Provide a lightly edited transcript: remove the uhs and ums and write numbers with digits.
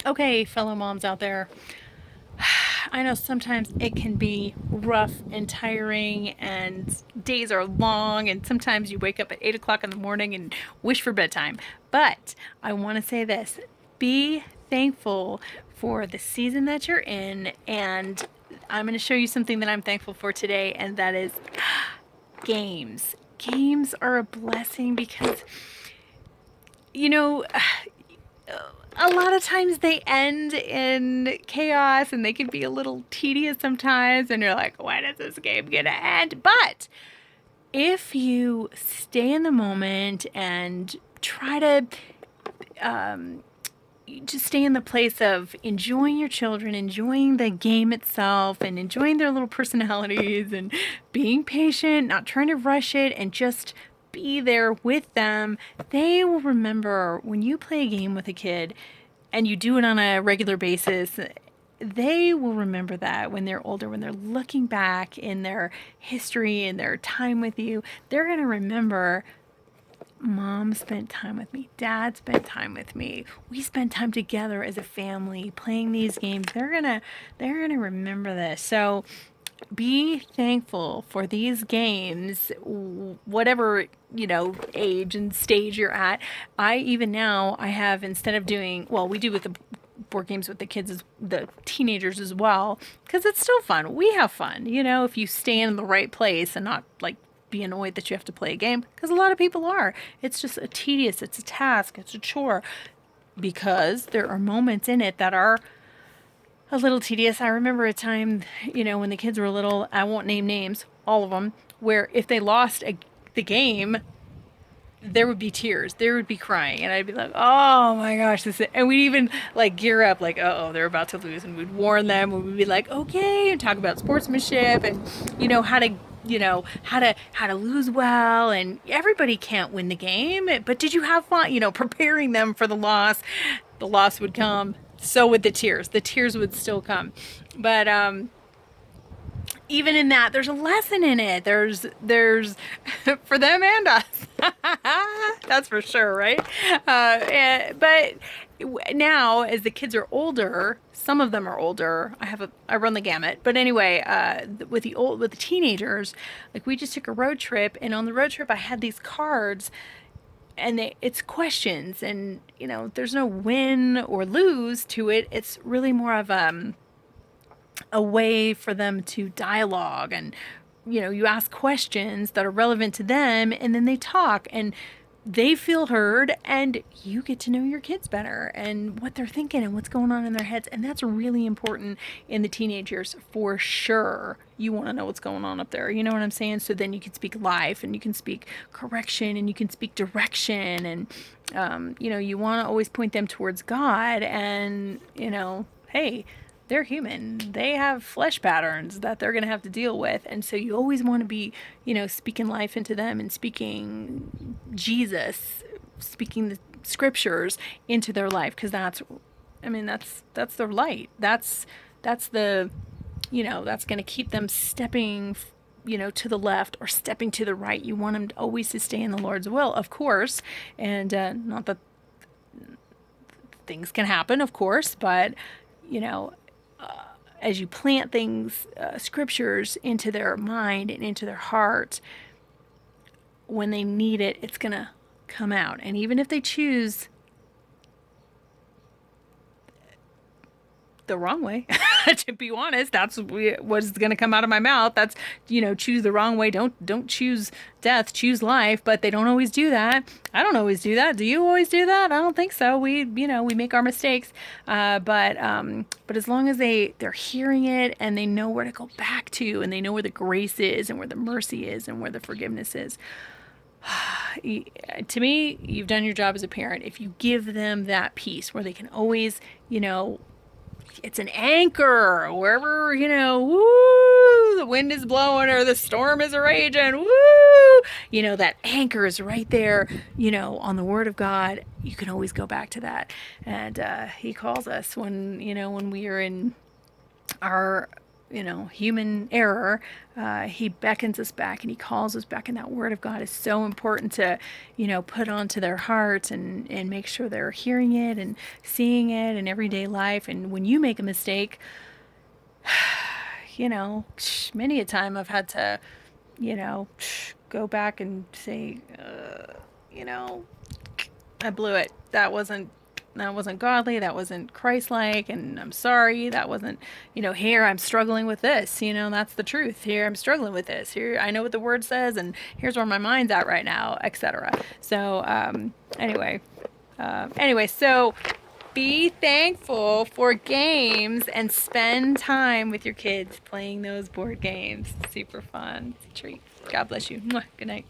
Okay, fellow moms out there, I know sometimes it can be rough and tiring, and days are long, and sometimes you wake up at 8 o'clock in the morning and wish for bedtime. But I want to say this: be thankful for the season that you're in, and I'm going to show you something that I'm thankful for today, and that is games. Games are a blessing because, you know, a lot of times they end in chaos and they can be a little tedious sometimes, and you're like, when is this game gonna end? But if you stay in the moment and try to just stay in the place of enjoying your children, enjoying the game itself, and enjoying their little personalities, and being patient, not trying to rush it, and just be there with them, they will remember when you play a game with a kid and you do it on a regular basis. They will remember that when they're older, when they're looking back in their history and their time with you, they're going to remember mom spent time with me, dad spent time with me, we spent time together as a family playing these games. They're gonna remember this. So be thankful for these games, whatever age and stage you're at. I even now I have, instead of doing, well, we do with the board games with the kids, the teenagers as well, because it's still fun. We have fun, if you stand in the right place and not like be annoyed that you have to play a game, because a lot of people are. It's just a tedious, it's a task, it's a chore, because there are moments in it that are a little tedious. I remember a time, when the kids were little, I won't name names, all of them, where if they lost the game, there would be tears, there would be crying, and I'd be like, oh my gosh, and we'd even like gear up, like, oh, they're about to lose, and we'd warn them, and we'd be like, okay, and talk about sportsmanship, and how to how to lose well, and everybody can't win the game, but did you have fun, preparing them for the loss. The loss would come, so would the tears would still come, but even in that, there's a lesson in it. There's for them and us. That's for sure, right? But now, as the kids are older, some of them are older. I run the gamut. But anyway, with the teenagers, like, we just took a road trip, and on the road trip, I had these cards, and it's questions, and there's no win or lose to it. It's really more of a way for them to dialogue, and you ask questions that are relevant to them, and then they talk, and they feel heard, and you get to know your kids better and what they're thinking and what's going on in their heads. And that's really important in the teenagers, for sure. You want to know what's going on up there, you know what I'm saying? So then you can speak life, and you can speak correction, and you can speak direction, and you want to always point them towards God, and hey, they're human. They have flesh patterns that they're going to have to deal with. And so you always want to be, speaking life into them, and speaking Jesus, speaking the scriptures into their life. Because that's their light. That's the, that's going to keep them stepping, to the left or stepping to the right. You want them always to stay in the Lord's will, of course. And not that things can happen, of course, but, as you plant things, scriptures into their mind and into their heart, when they need it, it's going to come out. And even if they choose the wrong way, to be honest, that's what's going to come out of my mouth. That's, choose the wrong way. Don't choose death, choose life. But they don't always do that. I don't always do that. Do you always do that? I don't think so. We make our mistakes. But as long as they're hearing it, and they know where to go back to, and they know where the grace is, and where the mercy is, and where the forgiveness is, to me, you've done your job as a parent. If you give them that peace where they can always, it's an anchor wherever, woo, the wind is blowing or the storm is raging, woo, that anchor is right there, on the Word of God. You can always go back to that. And He calls us when we are in our human error, he beckons us back and he calls us back. And that word of God is so important to, put onto their hearts and make sure they're hearing it and seeing it in everyday life. And when you make a mistake, many a time I've had to, go back and say, I blew it. That wasn't godly. That wasn't Christ-like. And I'm sorry. That wasn't, here I'm struggling with this. That's the truth. Here I'm struggling with this. Here I know what the word says, and here's where my mind's at right now, etc. So anyway, so be thankful for games and spend time with your kids playing those board games. Super fun. It's a treat. God bless you. Mwah. Good night.